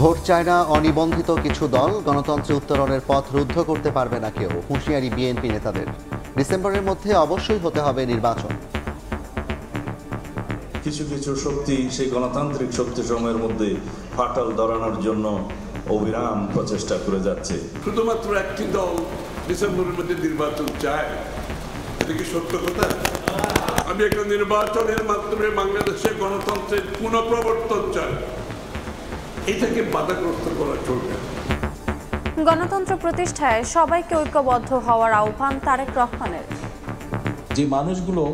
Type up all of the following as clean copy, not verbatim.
Vote চায় না অনিবন্ধিত কিছু দল, গণতন্ত্রে উত্তরণের পথ রুদ্ধ করতে পারবে না কেউ, হুঁশিয়ারি বিএনপি নেতাদের। ডিসেম্বরের মধ্যে অবশ্যই হতে হবে নির্বাচন। কিছু কিছু শক্তি সেই গণতান্ত্রিক শক্তি সময়ের মধ্যে ফাটল ধরানোর জন্য অবিরাম প্রচেষ্টা করে যাচ্ছে। শুধুমাত্র একটি দল ডিসেম্বরের মধ্যে নির্বাচন চায়, এটা কি সত্য কথা? আমি একটা নির্বাচনের মাধ্যমে বাংলাদেশের গণতন্ত্রের পুনঃপ্রবর্তন চাই, এটাকে বাধাগ্রস্ত করা চলবে। গণতন্ত্র প্রতিষ্ঠায় সবাইকে ঐক্যবদ্ধ হওয়ার আহ্বান তারেক রহমানের। যে মানুষগুলো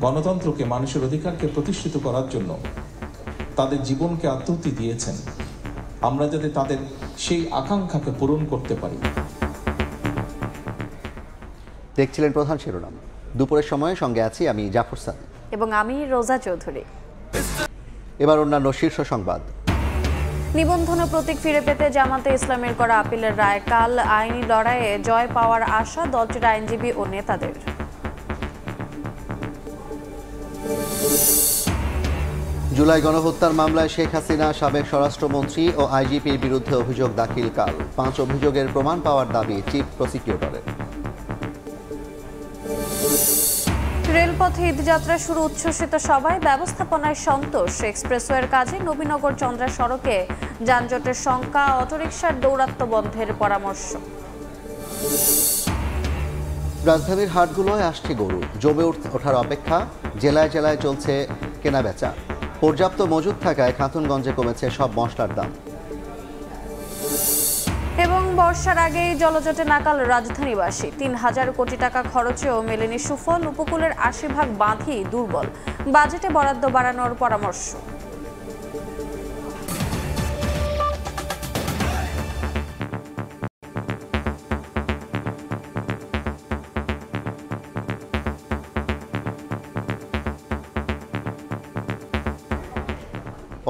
গণতন্ত্রকে, মানুষের অধিকারকে প্রতিষ্ঠিত করার জন্য তাদের জীবনকে আত্মাহুতি দিয়েছেন, আমরা যাতে তাদের সেই আকাঙ্ক্ষাকে পূরণ করতে পারি। দেখছিলেন প্রধান শিরোনাম। দুপুরের সময় সঙ্গে আছি আমি জাফর সাদি এবং আমি রোজা চৌধুরী। এবার অন্যান্য শীর্ষ সংবাদ। নিবন্ধন প্রতীক ফিরে পেতে জামাতে ইসলামের করা আপিলের রায় কাল আইনি লড়াইয়ে জয় পাওয়ার আশা দলটির আইনজীবী ও নেতাদের। জুলাই গণহত্যার মামলায় শেখ হাসিনা, সাবেক স্বরাষ্ট্রমন্ত্রী ও আইজিপির বিরুদ্ধে অভিযোগ দাখিল কাল। 5 অভিযোগের প্রমাণ পাওয়ার দাবি চিফ প্রসিকিউটরের। রেলপথে ঈদযাত্রা শুরু, উচ্ছ্বসিত সবাই, ব্যবস্থাপনায় সন্তোষ। এক্সপ্রেসওয়ের কাজে নবীনগর চন্দ্রা সড়কে যানজটের শঙ্কা, অটোরিকশার দৌরাত্ম্য বন্ধের পরামর্শ। রাজধানীর হাটগুলোয় আসছে গরু, জমে ওঠার অপেক্ষা। জেলায় জেলায় চলছে কেনাবেচা। পর্যাপ্ত মজুদ থাকায় খাতুনগঞ্জে কমেছে সব মশলার দাম। এবং বর্ষার আগেই জলজটে নাকাল রাজধানীবাসী। 3000 কোটি টাকা খরচেও মেলেনি সুফল। উপকূলের 80% বাঁধই দুর্বল। বাজেটে বরাদ্দ বাড়ানোর পরামর্শ।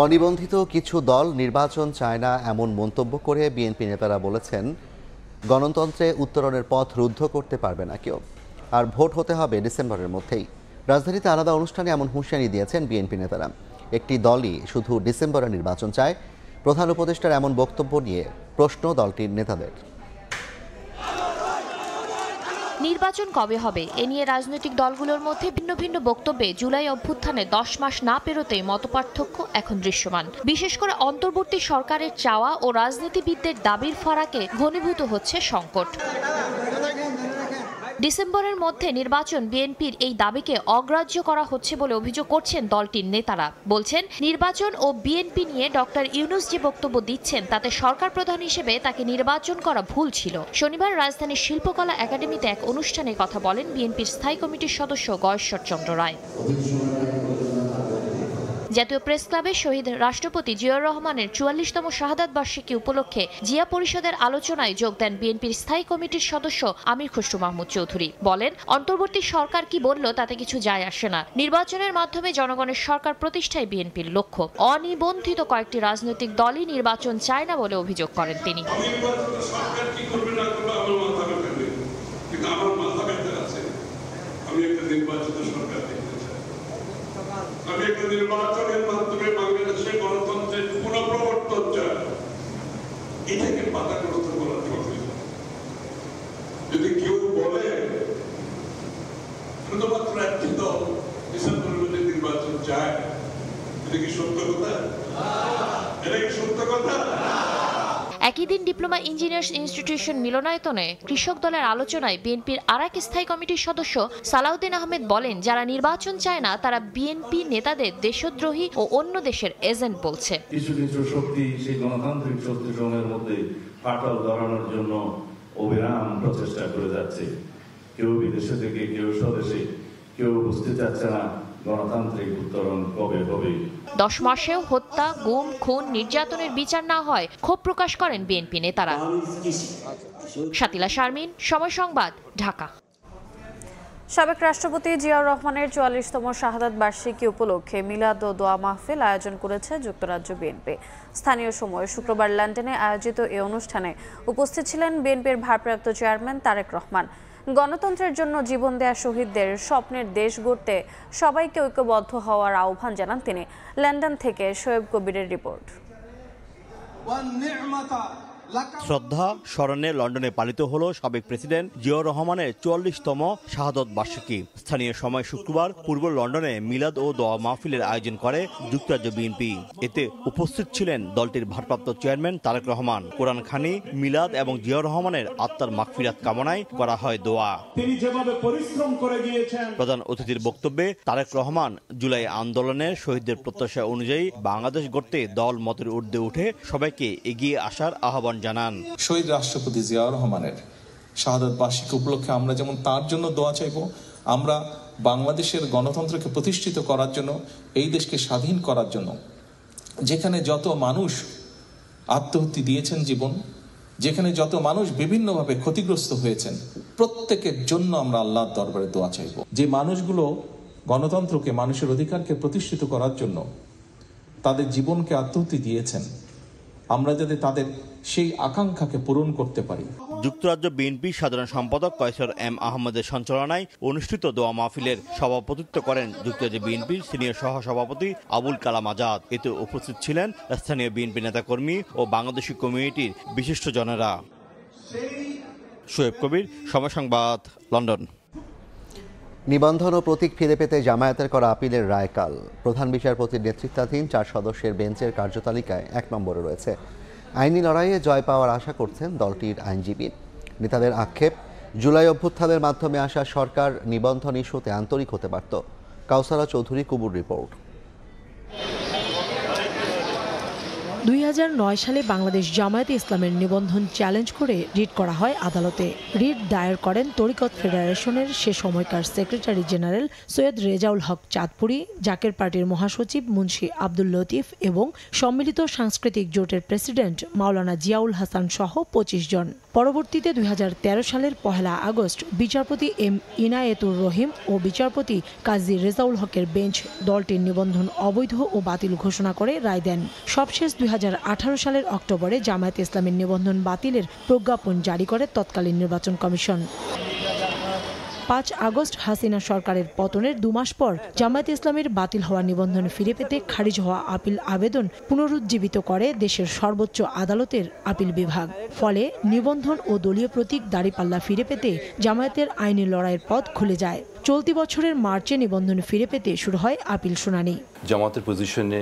অনিবন্ধিত কিছু দল নির্বাচন চায় না এমন মন্তব্য করে বিএনপি নেতারা বলেছেন, গণতন্ত্রে উত্তরণের পথ রুদ্ধ করতে পারবে না কেউ, আর ভোট হতে হবে ডিসেম্বরের মধ্যেই। রাজধানীতে আলাদা অনুষ্ঠানে এমন হুঁশিয়ারি দিয়েছেন বিএনপি নেতারা। একটি দলই শুধু ডিসেম্বরে নির্বাচন চায়। প্রধান উপদেষ্টার এমন বক্তব্য নিয়ে প্রশ্ন দলটির নেতাদের। নির্বাচন কবে হবে এ নিয়ে রাজনৈতিক দলগুলোর মধ্যে ভিন্ন ভিন্ন বক্তব্যে জুলাই অভ্যুত্থানে 10 মাস না পেরোতেই মতপার্থক্য এখন দৃশ্যমান। বিশেষ করে অন্তর্বর্তী সরকারের চাওয়া ও রাজনীতিবিদদের দাবির ফারাকে ঘনীভূত হচ্ছে সংকট। ডিসেম্বরের মধ্যে নির্বাচন, বিএনপির এই দাবিকে অগ্রাহ্য করা হচ্ছে বলে অভিযোগ করছেন দলটির নেতারা। বলছেন, নির্বাচন ও বিএনপি নিয়ে ডক্টর ইউনূস যে বক্তব্য দিচ্ছেন তাতে সরকার প্রধান হিসেবে তাকে নির্বাচন করা ভুল ছিল। শনিবার রাজধানীর শিল্পকলা একাডেমিতে এক অনুষ্ঠানে কথা বলেন বিএনপির স্থায়ী কমিটির সদস্য গয়েশ্বর চন্দ্র রায়। জাতীয় প্রেস ক্লাবে শহীদ রাষ্ট্রপতি জিয়াউর রহমানের 44তম শাহাদাত বার্ষিকী উপলক্ষে জিয়া পরিষদের আলোচনায় যোগ দেন বিএনপির স্থায়ী কমিটির সদস্য আমির খসরু মাহমুদ চৌধুরী। বলেন, অন্তর্বর্তী সরকার কি বলল তাতে কিছু যায় আসে না। নির্বাচনের মাধ্যমে জনগণের সরকার প্রতিষ্ঠায় বিএনপির লক্ষ্য। অনিবন্ধিত কয়েকটি রাজনৈতিক দলই নির্বাচন চায় না বলে অভিযোগ করেন তিনি। আমি একটা নির্বাচনের মাধ্যমে বাংলাদেশের গণতন্ত্রের পুনঃপ্রবর্তন চাই, এটাকে বাধাগ্রস্ত করা চলবে। যদি কেউ বলে শুধুমাত্র একটি দল ডিসেম্বরের মধ্যে নির্বাচন চায়, এটা কি সত্য কথা? এটা কি সত্য কথা? একই দিন ডিপ্লোমা ইঞ্জিনিয়ার্স ইনস্টিটিউশন মিলনায়তনে কৃষক দলের আলোচনায় বিএনপির আরেক স্থায়ী কমিটির সদস্য সালাউদ্দিন আহমেদ বলেন, যারা নির্বাচন চায় না তারা বিএনপি নেতাদের দেশদ্রোহী ও অন্য দেশের এজেন্ট বলছে। কিছু কিছু শক্তি সেই গণতান্ত্রিক শক্তি সময়ের মধ্যে ফাটল ধরানোর জন্য অবিরাম প্রচেষ্টা করে যাচ্ছে। কেউ বিদেশে থেকে, কেউ স্বদেশে, কেউ বুঝতে চাচ্ছে না গণতান্ত্রিক উত্তরণ কবে হবে। 10 মাসেও হত্যা, গুম, খুন, নির্যাতনের বিচার না হয় ক্ষোভ প্রকাশ করেন বিএনপি নেতারা। শাতিলা শারমিন, সময় সংবাদ, ঢাকা। সাবেক রাষ্ট্রপতি জিয়াউর রহমানের 44তম শাহাদাত বার্ষিকী উপলক্ষে মিলাদ ও দোয়া মাহফিল আয়োজন করেছে যুক্তরাজ্য বিএনপি। স্থানীয় সময় শুক্রবার লন্ডনে আয়োজিত এই অনুষ্ঠানে উপস্থিত ছিলেন বিএনপির ভারপ্রাপ্ত চেয়ারম্যান তারেক রহমান। গণতন্ত্রের জন্য জীবন দেয়া শহীদদের স্বপ্নের দেশ গড়তে সবাইকে ঐক্যবদ্ধ হওয়ার আহ্বান জানান তিনি। লন্ডন থেকে শোয়েব কবিরের রিপোর্ট। শ্রদ্ধা স্মরণে লন্ডনে পালিত হলো সাবেক প্রেসিডেন্ট জিয়াউর রহমানের ৪৪তম শাহাদত বার্ষিকী। স্থানীয় সময় শুক্রবার পূর্ব লন্ডনে মিলাদ ও দোয়া মাহফিলের আয়োজন করে যুক্তরাজ্য বিএনপি। এতে উপস্থিত ছিলেন দলটির ভারপ্রাপ্ত চেয়ারম্যান তারেক রহমান। কোরআন খানি, মিলাদ এবং জিয়াউর রহমানের আত্মার মাগফিরাত কামনায় করা হয় দোয়া। তিনি যেভাবে পরিশ্রম করে গিয়েছেন। প্রধান অতিথির বক্তব্যে তারেক রহমান জুলাই আন্দোলনের শহীদদের প্রত্যাশা অনুযায়ী বাংলাদেশ গড়তে দল মতের ঊর্ধ্বে উঠে সবাইকে এগিয়ে আসার আহ্বান জানান। শহীদ রাষ্ট্রপতি জিয়াউর রহমানের শাহাদত বার্ষিকী উপলক্ষে আমরা যেমন তার জন্য দোয়া চাইব, আমরা বাংলাদেশের গণতন্ত্রকে প্রতিষ্ঠিত করার জন্য, এই দেশকে স্বাধীন করার জন্য যেখানে যত মানুষ আত্মহত্যা দিয়েছেন জীবন, যেখানে যত মানুষ বিভিন্নভাবে ক্ষতিগ্রস্ত হয়েছেন, প্রত্যেকের জন্য আমরা আল্লাহর দরবারে দোয়া চাইব। যে মানুষগুলো গণতন্ত্রকে, মানুষের অধিকারকে প্রতিষ্ঠিত করার জন্য তাদের জীবনকে আত্মহত্যা দিয়েছেন, আমরা যাতে তাদের সেই আকাঙ্ক্ষাকে পূরণ করতে পারি। যুক্তরাজ্য বিএনপি সাধারণ সম্পাদক কয়সর এম আহমদের সঞ্চালনায় অনুষ্ঠিত দোয়া মাহফিলের সভাপতিত্ব করেন যুক্তরাজ্য বিএনপির সিনিয়র সহসভাপতি আবুল কালাম আজাদ। এতে উপস্থিত ছিলেন স্থানীয় বিএনপি নেতাকর্মী ও বাংলাদেশি কমিউনিটির বিশিষ্টজনেরা। শোয়েব কবির, সময় সংবাদ, লন্ডন। নিবন্ধন ও প্রতীক ফিরে পেতে জামায়াতের করা আপিলের রায় কাল। প্রধান বিচারপতির নেতৃত্বাধীন 4 সদস্যের বেঞ্চের কার্যতালিকায় 1 নম্বরে রয়েছে। আইনি লড়াইয়ে জয় পাওয়ার আশা করছেন দলটির আইনজীবী। নেতাদের আক্ষেপ, জুলাই অভ্যুত্থানের মাধ্যমে আসা সরকার নিবন্ধন ইস্যুতে আন্তরিক হতে পারত। কাউসারা চৌধুরী কুবুর রিপোর্ট। 2009 সালে বাংলাদেশ জামায়াতে ইসলামের নিবন্ধন চ্যালেঞ্জ করে রিট করা হয় আদালতে। রিট দায়ের করেন তরিকত ফেডারেশনের সে সময়কার সেক্রেটারি জেনারেল সৈয়দ রেজাউল হক চাঁদপুরি, জাকের পার্টির মহাসচিব মুন্সি আব্দুল লতিফ এবং সম্মিলিত সাংস্কৃতিক জোটের প্রেসিডেন্ট মাওলানা জিয়াউল হাসান সহ 25 জন। পরবর্তীতে 2013 সালের 1 আগস্ট বিচারপতি এম ইনায়েতুর রহিম ও বিচারপতি কাজী রেজাউল হকের বেঞ্চ দলটির নিবন্ধন অবৈধ ও বাতিল ঘোষণা করে রায় দেন। সবশেষ 2018 সালের অক্টোবরে জামায়াতে ইসলামের নিবন্ধন বাতিলের প্রজ্ঞাপন জারি করে তৎকালীন নির্বাচন কমিশন। 5 আগস্ট হাসিনা সরকারের পতনের 2 মাস পর জামায়াতে ইসলামের বাতিল হওয়া নিবন্ধন ফিরে পেতে খারিজ হওয়া আপিল আবেদন পুনরুজ্জীবিত করে দেশের সর্বোচ্চ আদালতের আপিল বিভাগ। ফলে নিবন্ধন ও দলীয় প্রতীক দাঁড়িপাল্লা ফিরে পেতে জামায়াতের আইনি লড়াইয়ের পথ খুলে যায়। চলতি বছরের মার্চে নিবন্ধন ফিরে পেতে শুরু হয় আপিল শুনানি। জামায়াতের পজিশনে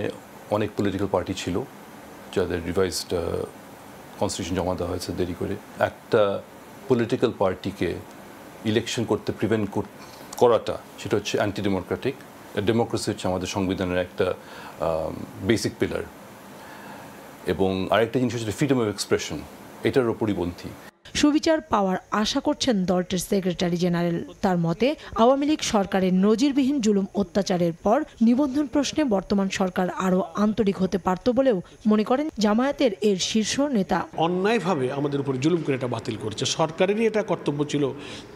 অনেক পলিটিক্যাল পার্টি ছিল যাদের রিভাইজড কনস্টিটিউশন জমা দেওয়া হয়েছে দেরি করে। একটা পলিটিক্যাল পার্টিকে ইলেকশন করতে প্রিভেন্ট করাটা সেটা হচ্ছে অ্যান্টি ডেমোক্রেটিক। ডেমোক্রেসি হচ্ছে আমাদের সংবিধানের একটা বেসিক পিলার, এবং আরেকটা জিনিস হচ্ছে ফ্রিডম অফ এক্সপ্রেশন, এটার পরিপন্থী। সুবিচার পাওয়ার আশা করছেন দলটির সেক্রেটারি জেনারেল। তার মতে আওয়ামী লীগ সরকারের নজিরবিহীন জুলুম অত্যাচারের পর নিবন্ধন প্রশ্নে বর্তমান সরকার আরও আন্তরিক হতে পারত বলেও মনে করেন জামায়াতের এর শীর্ষ নেতা। অন্যায়ভাবে আমাদের উপর জুলুম করে এটা বাতিল করেছে। সরকারেরই এটা কর্তব্য ছিল,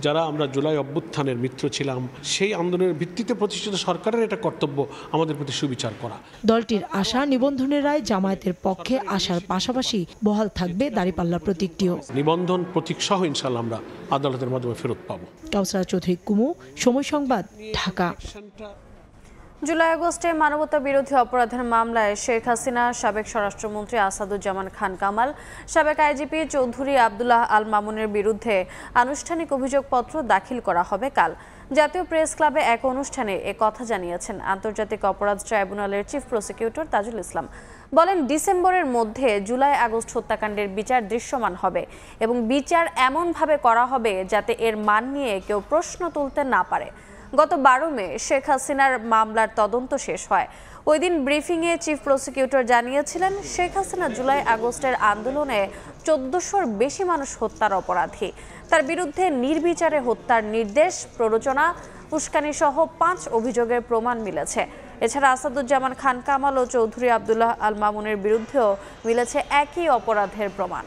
যারা আমরা জুলাই অভ্যুত্থানের মিত্র ছিলাম, সেই আন্দোলনের ভিত্তিতে প্রতিষ্ঠিত সরকারের এটা কর্তব্য আমাদের প্রতি সুবিচার করা। দলটির আশা নিবন্ধনের রায় জামায়াতের পক্ষে আসার পাশাপাশি বহাল থাকবে দাঁড়িপাল্লা প্রতীকটিও। নিবন্ধন প্রতীক সহ ইনশাআল্লাহ আমরা আদালতের মাধ্যমে ফেরত পাবো। কাউসারা চৌধুরী কুমু, সময় সংবাদ, ঢাকা। জুলাই আগস্টে মানবতা বিরোধী অপরাধের মামলায় শেখ হাসিনা, সাবেক স্বরাষ্ট্রমন্ত্রী আসাদুজ্জামান খান কামাল, সাবেক আইজিপি চৌধুরী আব্দুল্লাহ আল মামুনের বিরুদ্ধে আনুষ্ঠানিক অভিযোগপত্র দাখিল করা হবে কাল। জাতীয় প্রেস ক্লাবে এক অনুষ্ঠানে এ কথা জানিয়েছেন আন্তর্জাতিক অপরাধ ট্রাইব্যুনালের চিফ প্রসিকিউটর তাজুল ইসলাম। বলেন, ডিসেম্বরের মধ্যে জুলাই আগস্ট হত্যাকাণ্ডের বিচার দৃশ্যমান হবে এবং বিচার এমনভাবে করা হবে যাতে এর মান নিয়ে কেউ প্রশ্ন তুলতে না পারে। গত 12 মে শেখ হাসিনার মামলার তদন্ত শেষ হয়। ওই দিন ব্রিফিংয়ে চিফ প্রসিকিউটর জানিয়েছিলেন, শেখ হাসিনা জুলাই আগস্টের আন্দোলনে 1400-র বেশি মানুষ হত্যার অপরাধী। তার বিরুদ্ধে নির্বিচারে হত্যার নির্দেশ, প্ররোচনা, উস্কানি সহ 5 অভিযোগের প্রমাণ মিলেছে। এছাড়া আসাদুজ্জামান খান কামাল ও চৌধুরী আব্দুল্লাহ আল মামুনের বিরুদ্ধেও মিলেছে একই অপরাধের প্রমাণ।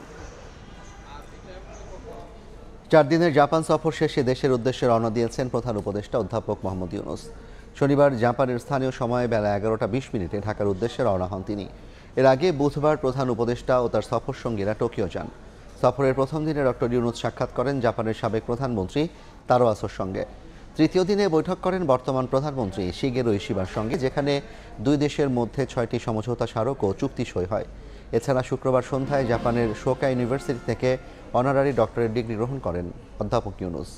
4 দিনের জাপান সফর শেষে দেশের উদ্দেশ্যে রওনা দিয়েছেন প্রধান উপদেষ্টা অধ্যাপক মোহাম্মদ ইউনূস। শনিবার জাপানের স্থানীয় সময় বেলা 11টা 20 ঢাকার উদ্দেশ্যে রওনা হন তিনি। এর আগে বুধবার প্রধান উপদেষ্টা ও তার সফর সঙ্গীরা টোকিও যান। সফরের প্রথম দিনে ডক্টর ইউনূস সাক্ষাৎ করেন জাপানের সাবেক প্রধানমন্ত্রী তারো আসোর সঙ্গে। তৃতীয় দিনে বৈঠক করেন বর্তমান প্রধানমন্ত্রী শিগেরো ইশিবার সঙ্গে, যেখানে 2 দেশের মধ্যে 6টি সমঝোতা স্মারক ও চুক্তি সই হয়। এছাড়া শুক্রবার সন্ধ্যায় জাপানের শোকা ইউনিভার্সিটি থেকে অনারারি ডক্টরেট ডিগ্রি গ্রহণ করেন অধ্যাপক ইউনুস।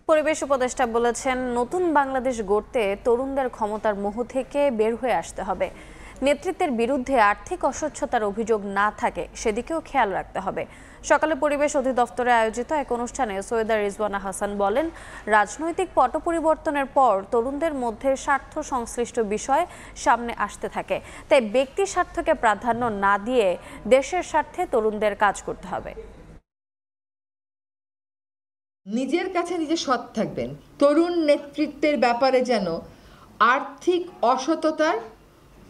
পরিবেশ উপদেষ্টা বলেছেন, নতুন বাংলাদেশ গড়তে তরুণদের ক্ষমতার মোহ থেকে বের হয়ে আসতে হবে। নেতৃত্বের বিরুদ্ধে আর্থিক অস্বচ্ছতার অভিযোগ না থাকে সেদিকেও খেয়াল রাখতে হবে। সকালে পরিবেশ অধিদপ্তরে আয়োজিত এক অনুষ্ঠানে সৈয়দা রিজওয়ানা হাসান বলেন, রাজনৈতিক পট পরিবর্তনের পর তরুণদের মধ্যে স্বার্থ সংশ্লিষ্ট বিষয় সামনে আসতে থাকে, তাই ব্যক্তি স্বার্থকে প্রাধান্য না দিয়ে দেশের স্বার্থে তরুণদের কাজ করতে হবে। নিজের কাছে নিজে সৎ থাকবেন। তরুণ নেতৃত্বের ব্যাপারে যেন আর্থিক অসততার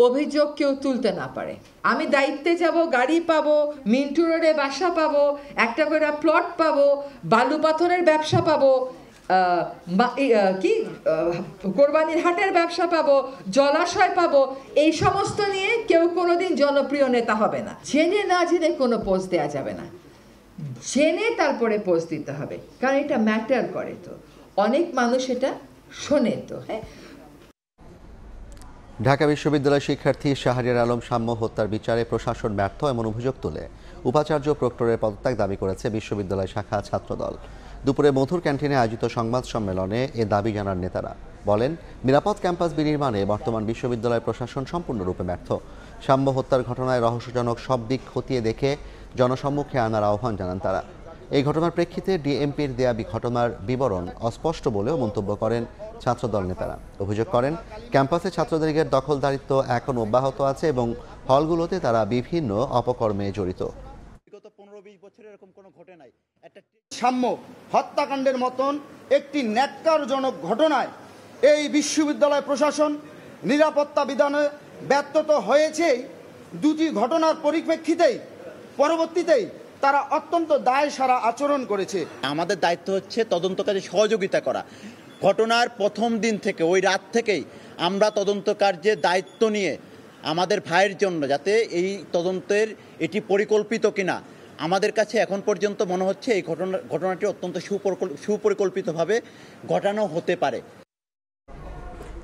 অভিযোগ কেউ তুলতে না পারে। আমি দায়িত্বে যাব, গাড়ি পাবো, মিন্টু রোডে বাসা পাবো, একটা করে প্লট পাবো, বালু পাথরের ব্যবসা পাবো, কোরবানির হাটের ব্যবসা পাবো, জলাশয় পাবো, এই সমস্ত নিয়ে কেউ কোনোদিন জনপ্রিয় নেতা হবে না। জেনে না জেনে কোনো পোস্ট দেওয়া যাবে না, জেনে তারপরে পোস্ট দিতে হবে, কারণ এটা ম্যাটার করে। তো অনেক মানুষ এটা শোনে। তো হ্যাঁ, ঢাকা বিশ্ববিদ্যালয় শিক্ষার্থী শাহরিয়ার আলম সাম্য হত্যার বিচারে প্রশাসন ব্যর্থ এমন অভিযোগ তুলে উপাচার্য প্রক্টরের পদত্যাগ দাবি করেছে বিশ্ববিদ্যালয় শাখা ছাত্রদল। দুপুরে মধুর ক্যান্টিনে আয়োজিত সংবাদ সম্মেলনে এ দাবি জানান নেতারা। বলেন, নিরাপদ ক্যাম্পাস বিনির্মাণে বর্তমান বিশ্ববিদ্যালয় প্রশাসন সম্পূর্ণরূপে ব্যর্থ। সাম্য হত্যার ঘটনায় রহস্যজনক সব দিক খতিয়ে দেখে জনসম্মুখে আনার আহ্বান জানান তারা। এই ঘটনার প্রেক্ষিতে ডিএমপির দেয়া ঘটনার বিবরণ অস্পষ্ট বলেও মন্তব্য করেন ছাত্রদল নেতারা। অভিযোগ করেন, ক্যাম্পাসে ছাত্রলীগের দখলদারিত্ব এখন অব্যাহত আছে এবং হলগুলোতে তারা বিভিন্ন অপকর্মে জড়িত। বিগত 15-20 বছরের এরকম কোনো ঘটে নাই। একটা সাম্য হত্যাকাণ্ডের মতন একটি ন্যাক্কারজনক ঘটনায় এই বিশ্ববিদ্যালয় প্রশাসন নিরাপত্তা বিধানে ব্যর্থ হয়েছেই। দুটি ঘটনার পরিপ্রেক্ষিতেই পরবর্তীতেই তারা অত্যন্ত দায়সারা আচরণ করেছে। আমাদের দায়িত্ব হচ্ছে তদন্তকাজে সহযোগিতা করা। ঘটনার প্রথম দিন থেকে, ওই রাত থেকেই আমরা তদন্ত কার্যে দায়িত্ব নিয়ে আমাদের ভাইয়ের জন্য, যাতে এই তদন্তের এটি পরিকল্পিত কিনা, আমাদের কাছে এখন পর্যন্ত মনে হচ্ছে এই ঘটনাটি অত্যন্ত সুপরিকল্পিতভাবে ঘটানো হতে পারে।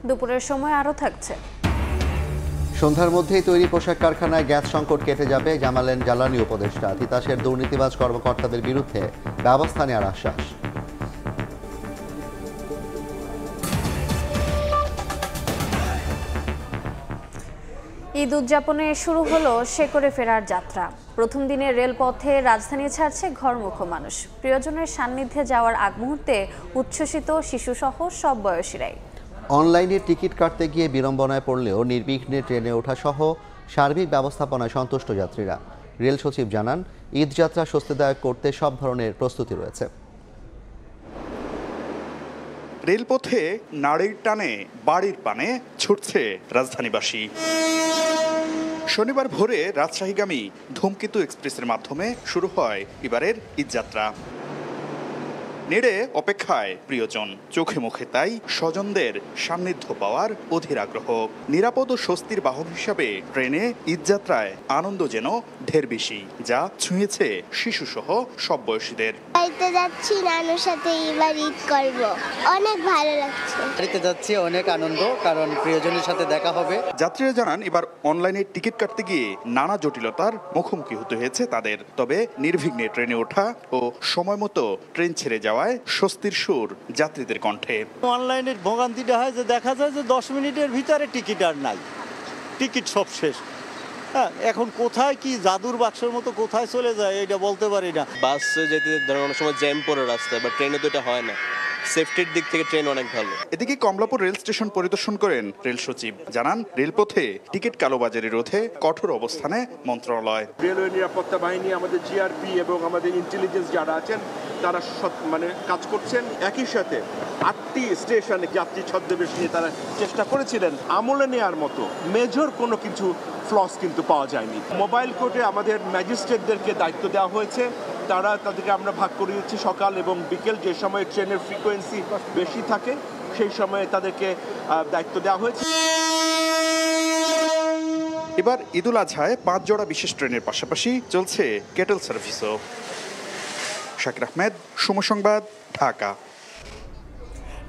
দুপুরের সময় আরও থাকছে। সন্ধ্যার মধ্যেই তৈরি পোশাক কারখানায় গ্যাস সংকট কেটে যাবে জানালেন জ্বালানি উপদেষ্টা। তিতাসের দুর্নীতিবাজ কর্মকর্তাদের বিরুদ্ধে ব্যবস্থা নেওয়ার আশ্বাস। ঈদ উদযাপনে শুরু হলো শেকড়ে ফেরার যাত্রা। প্রথম দিনে রেলপথে রাজধানী ছাড়ছে ঘরমুখো মানুষ। প্রিয়জনের সান্নিধ্যে যাওয়ার আগ মুহূর্তে উচ্ছ্বসিত শিশুসহ সব বয়সীরাই। অনলাইনে টিকিট কাটতে গিয়ে বিড়ম্বনায় পড়লেও নির্বিঘ্নে ট্রেনে ওঠা সহ সার্বিক ব্যবস্থাপনায় সন্তুষ্ট যাত্রীরা। রেল সচিব জানান, ঈদযাত্রা স্বস্তিদায়ক করতে সব ধরনের প্রস্তুতি রয়েছে। রেলপথে নাড়ির টানে বাড়ির পানে ছুটছে রাজধানীবাসী। শনিবার ভোরে রাজশাহীগামী ধূমকেতু এক্সপ্রেসের মাধ্যমে শুরু হয় এবারের ঈদযাত্রা। নেড়ে অপেক্ষায় প্রিয়জন, চোখে মুখে তাই স্বজনদের সান্নিধ্য পাওয়ার অধীর আগ্রহ। নিরাপদ ও স্বস্তির বাহন হিসাবে ট্রেনে ঈদযাত্রায় আনন্দ যেন ঢের বেশি, যা ছুঁয়েছে শিশুসহ সব বয়সীদের। বাড়িতে যাচ্ছি, নানুর সাথে এবার ঈদ করব, অনেক ভালো লাগছে। বাড়িতে যাচ্ছি, অনেক আনন্দ, কারণ প্রিয়জনের সাথে দেখা হবে। যাত্রীরা জানান, এবার অনলাইনে টিকিট কাটতে গিয়ে নানা জটিলতার মুখোমুখি হতে হয়েছে তাদের। তবে নির্বিঘ্নে ট্রেনে ওঠা ও সময় মতো ট্রেন ছেড়ে যাওয়ায় স্বস্তির সুর যাত্রীদের কণ্ঠে। অনলাইনের ভোগান্তিটা হয় যে দেখা যায় যে 10 মিনিটের ভিতরে টিকিট আর নাই, টিকিট সব শেষ। হ্যাঁ, এখন কোথায় কি জাদুর বাক্সের মতো কোথায় চলে যায় এটা বলতে পারি না। বাসে যেতে ধরুন অনেক সময় জ্যাম পড়ে রাস্তায়, বা ট্রেনে তো এটা হয় না। সেফটির দিক থেকে ট্রেন অনেক ভালো। এদিকে কমলাপুর রেল স্টেশন পরিদর্শন করেন রেল সচিব। জানান, রেলপথে টিকিট কালোবাজারি রোধে কঠোর অবস্থানে মন্ত্রণালয়। রেলওয়ে নিরাপত্তা বাহিনী, আমাদের জিআরপি এবং আমাদের ইন্টেলিজেন্স যারা আছেন তারা কাজ করছেন। একই সাথে 8টি স্টেশনে যাত্রী ছদ্মবেশ নিয়ে তারা চেষ্টা করেছিলেন। আমলে নেওয়ার মতো মেজর কোনো কিছু ফ্লস কিন্তু পাওয়া যায়নি। মোবাইল কোর্টে আমাদের ম্যাজিস্ট্রেটদেরকে দায়িত্ব দেওয়া হয়েছে। তাদেরকে আমরা ভাগ করে দিচ্ছি সকাল এবং বিকেল, যে সময় ট্রেনের ফ্রিকোয়েন্সি বেশি থাকে সেই সময়ে তাদেরকে দায়িত্ব দেওয়া হয়েছে। এবার ঈদুল আজহায় 5 জোড়া বিশেষ ট্রেনের পাশাপাশি চলছে কেটল সার্ভিসও। শাকির আহমেদ, সময় সংবাদ, ঢাকা।